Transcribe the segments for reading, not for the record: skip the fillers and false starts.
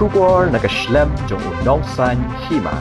sugar nakaslem jong unausan hima.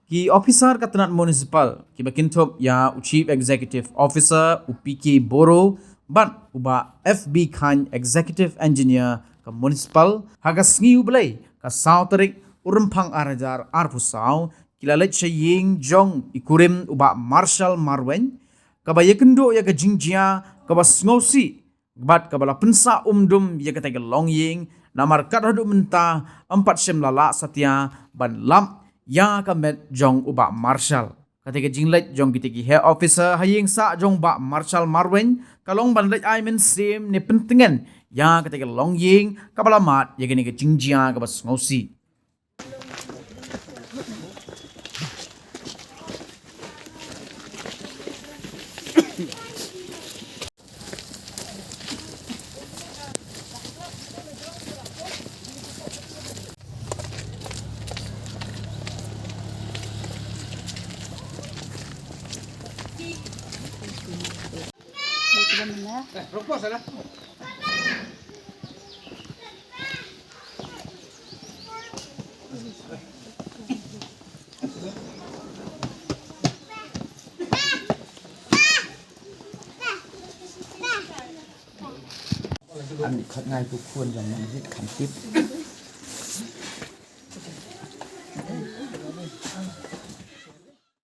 Ki officer katanat municipal ki bakintop ya chief executive officer UPK Boro ban uba FB Khan executive engineer ka municipal hagas ngiu belai ka sautarik urempang arajar arpusau kilalet shaying jong ikurim uba Marshall Marwen ka bayakendo ya ka jingjia ka basngosi bat ka bala pensa umdum ya ka longying namar kadhadu menta 4 sem lala satya ban lam ya kamet jong uba Marshall. Ketika jinglet jong kitiki head officer haying sa jong ba Marshall Marwen kalong banlet I men sim ni pentingan ya ketika long ying kabalamat ya gini ke jingjia ke bas ngosi. Anh khất ngay tu khuôn dòng này hết khẳng tiếp